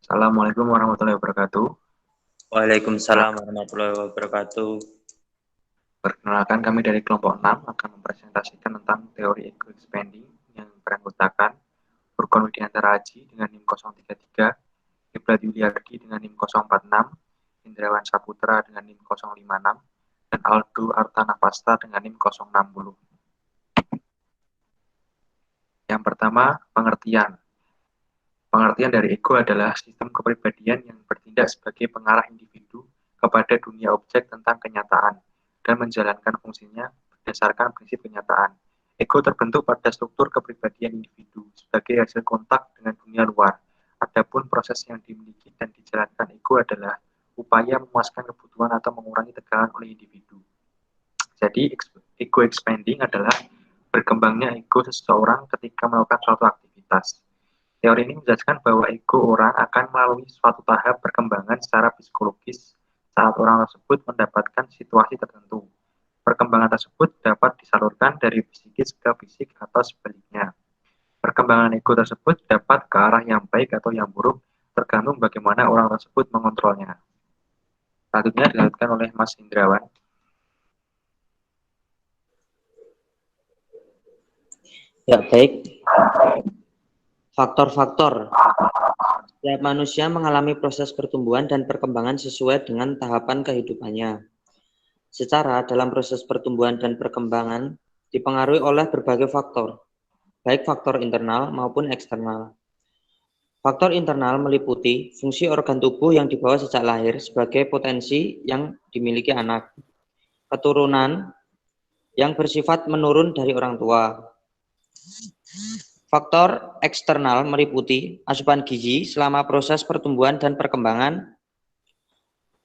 Assalamualaikum warahmatullahi wabarakatuh. Waalaikumsalam warahmatullahi wabarakatuh. Perkenalkan kami dari kelompok 6 akan mempresentasikan tentang teori ego expanding yang beranggotakan Furqon Widiantara Aji dengan NIM 033, Ibrat Yuliardi dengan NIM 046, Indrawan Saputra dengan NIM 056, dan Aldo Artanapasta dengan NIM 060. Yang pertama, pengertian. Pengertian dari ego adalah sistem kepribadian yang bertindak sebagai pengarah individu kepada dunia objek tentang kenyataan dan menjalankan fungsinya berdasarkan prinsip kenyataan. Ego terbentuk pada struktur kepribadian individu sebagai hasil kontak dengan dunia luar. Adapun proses yang dimiliki dan dijalankan ego adalah upaya memuaskan kebutuhan atau mengurangi tegangan oleh individu. Jadi, ego expanding adalah berkembangnya ego seseorang ketika melakukan suatu aktivitas. Teori ini menjelaskan bahwa ego orang akan melalui suatu tahap perkembangan secara psikologis saat orang tersebut mendapatkan situasi tertentu. Perkembangan tersebut dapat disalurkan dari psikis ke fisik atau sebaliknya. Perkembangan ego tersebut dapat ke arah yang baik atau yang buruk, tergantung bagaimana orang tersebut mengontrolnya. Selanjutnya dilanjutkan oleh Mas Indrawan. Ya, baik. Faktor-faktor. Setiap manusia mengalami proses pertumbuhan dan perkembangan sesuai dengan tahapan kehidupannya. Secara dalam proses pertumbuhan dan perkembangan dipengaruhi oleh berbagai faktor, baik faktor internal maupun eksternal. Faktor internal meliputi fungsi organ tubuh yang dibawa sejak lahir sebagai potensi yang dimiliki anak, keturunan yang bersifat menurun dari orang tua. Faktor eksternal meliputi asupan gizi selama proses pertumbuhan dan perkembangan,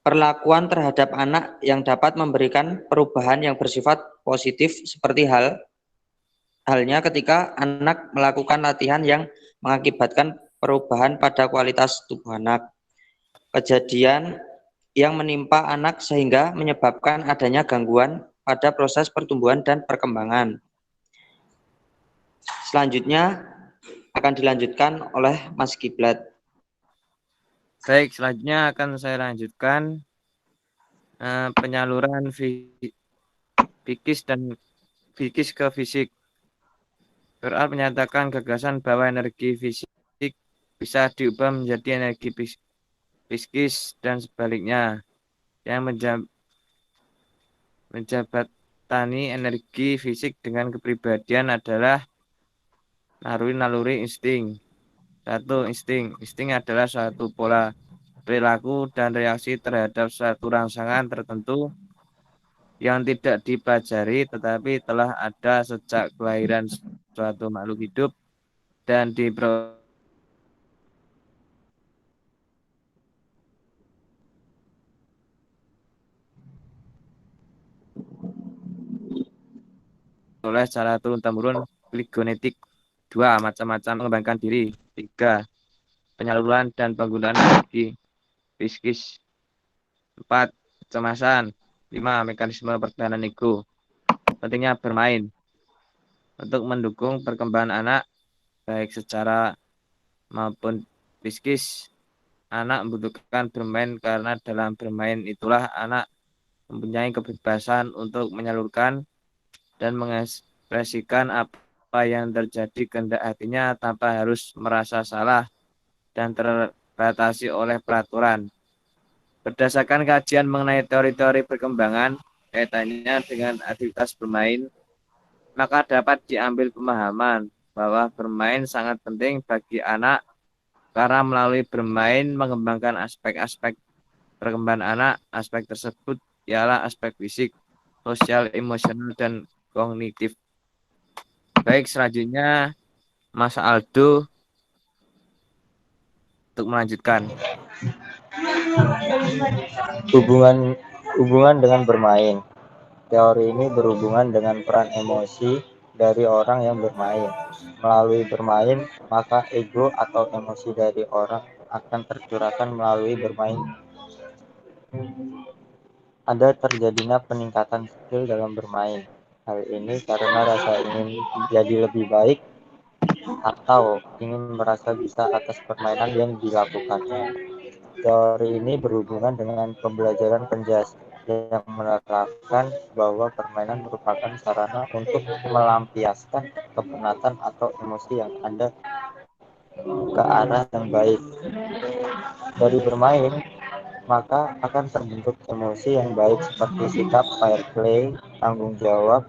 perlakuan terhadap anak yang dapat memberikan perubahan yang bersifat positif seperti halnya ketika anak melakukan latihan yang mengakibatkan perubahan pada kualitas tubuh anak. Kejadian yang menimpa anak sehingga menyebabkan adanya gangguan pada proses pertumbuhan dan perkembangan. Selanjutnya akan dilanjutkan oleh Mas Kiblat. Baik, selanjutnya akan saya lanjutkan penyaluran psikis ke fisik. Berat menyatakan gagasan bahwa energi fisik bisa diubah menjadi energi psikis dan sebaliknya, yang menjabatani energi fisik dengan kepribadian adalah naluri insting. Satu, insting adalah suatu pola perilaku dan reaksi terhadap suatu rangsangan tertentu yang tidak dipelajari tetapi telah ada sejak kelahiran suatu makhluk hidup dan diperoleh secara turun-temurun genetik. 2. Macam-macam mengembangkan diri. 3. Penyaluran dan penggunaan energi psikis. 4. Kecemasan. 5. Mekanisme pertahanan ego. Pentingnya bermain. Untuk mendukung perkembangan anak baik secara maupun psikis, anak membutuhkan bermain karena dalam bermain itulah anak mempunyai kebebasan untuk menyalurkan dan mengekspresikan apa yang terjadi kehendak hatinya tanpa harus merasa salah dan terbatasi oleh peraturan. Berdasarkan kajian mengenai teori-teori perkembangan kaitannya dengan aktivitas bermain, maka dapat diambil pemahaman bahwa bermain sangat penting bagi anak karena melalui bermain mengembangkan aspek-aspek perkembangan anak. Aspek tersebut ialah aspek fisik, sosial, emosional, dan kognitif. Baik, selanjutnya Mas Aldo untuk melanjutkan. Hubungan dengan bermain. Teori ini berhubungan dengan peran emosi dari orang yang bermain. Melalui bermain, maka ego atau emosi dari orang akan tercurahkan melalui bermain. Ada terjadinya peningkatan skill dalam bermain. Hal ini karena rasa ingin jadi lebih baik atau ingin merasa bisa atas permainan yang dilakukannya. Teori ini berhubungan dengan pembelajaran penjelasan yang menerapkan bahwa permainan merupakan sarana untuk melampiaskan kepenatan atau emosi yang ada ke arah yang baik. Dari bermain, maka akan terbentuk emosi yang baik seperti sikap fair play, tanggung jawab,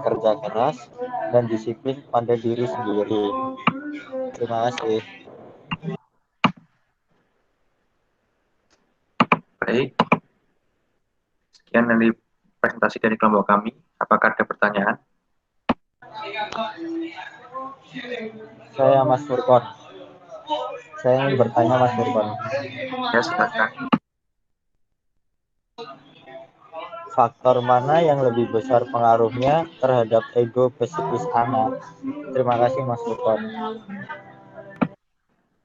kerja keras, dan disiplin pada diri sendiri. Terima kasih. Baik, sekian dari presentasi dari kelompok kami. Apakah ada pertanyaan? Saya Mas Furkon. Saya ingin bertanya Mas Furkon. Ya, silakan. Faktor mana yang lebih besar pengaruhnya terhadap ego psikis anak? Terima kasih Mas Furkon.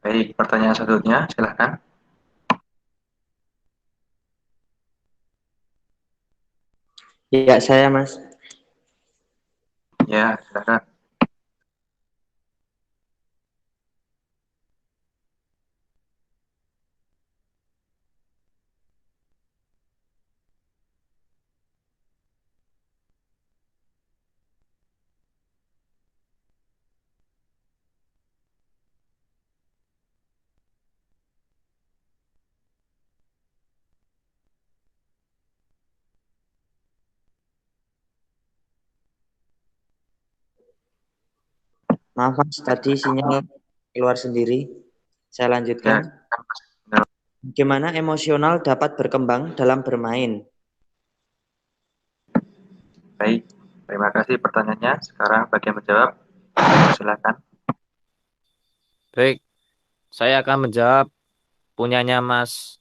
Baik, pertanyaan selanjutnya, silakan. Ya, saya Mas. Ya, silakan. Maaf Mas, tadi sinyal keluar sendiri. Saya Ya, lanjutkan. silakan, Mas. Bagaimana emosional dapat berkembang dalam bermain? Baik, terima kasih pertanyaannya. Sekarang bagi yang menjawab, silakan. Baik, saya akan menjawab punyanya Mas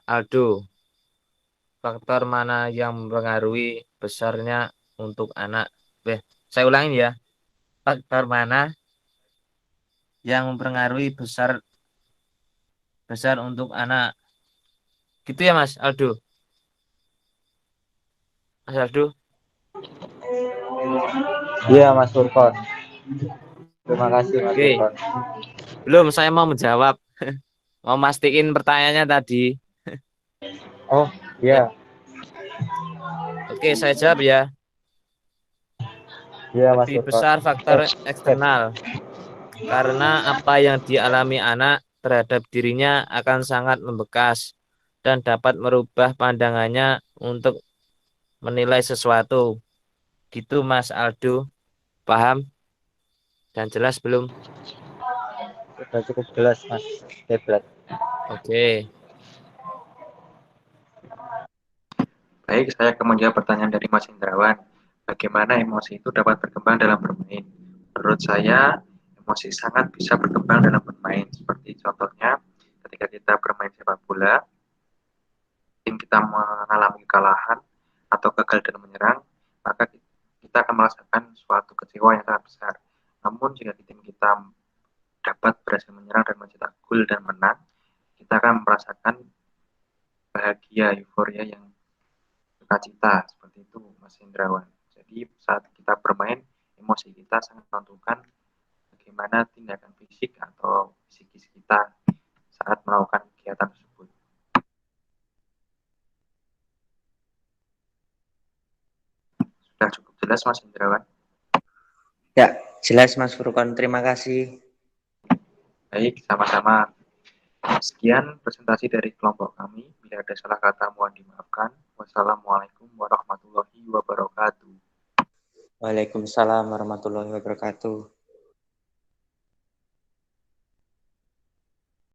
Aldo. Faktor mana yang mempengaruhi besarnya untuk anak? Saya ulangin ya. Faktor mana yang mempengaruhi besar untuk anak? Gitu ya Mas Aldo. Mas Aldo. Iya Mas Furkon. Terima kasih Mas Oke, Furkon. belum saya mau menjawab. Mau mastiin pertanyaannya tadi. Oh iya, Oke, saya jawab ya. iya Mas Lebih Furkon. besar faktor Set. eksternal. Karena apa yang dialami anak terhadap dirinya akan sangat membekas dan dapat merubah pandangannya untuk menilai sesuatu. Gitu Mas Aldo. Paham dan jelas belum? Sudah cukup jelas Mas Keblat. Oke. Baik, saya akan menjawab pertanyaan dari Mas Indrawan. Bagaimana emosi itu dapat berkembang dalam bermain? Menurut saya, emosi sangat bisa berkembang dalam bermain. Seperti contohnya, ketika kita bermain sepak bola, tim kita mengalami kekalahan atau gagal dalam menyerang, maka kita akan merasakan suatu kecewa yang sangat besar. Namun jika tim kita dapat berhasil menyerang dan mencetak gol dan menang, kita akan merasakan bahagia, euforia yang sukacita, seperti itu Mas Hendrawan. Jadi saat kita bermain, emosi kita sangat menentukan bagaimana tindakan fisik atau psikis kita saat melakukan kegiatan tersebut. Sudah cukup jelas Mas Hendrawan? Ya, jelas Mas Furkon. Terima kasih. Baik, sama-sama. Sekian presentasi dari kelompok kami. Bila ada salah kata mohon dimaafkan. Wassalamualaikum warahmatullahi wabarakatuh. Waalaikumsalam warahmatullahi wabarakatuh.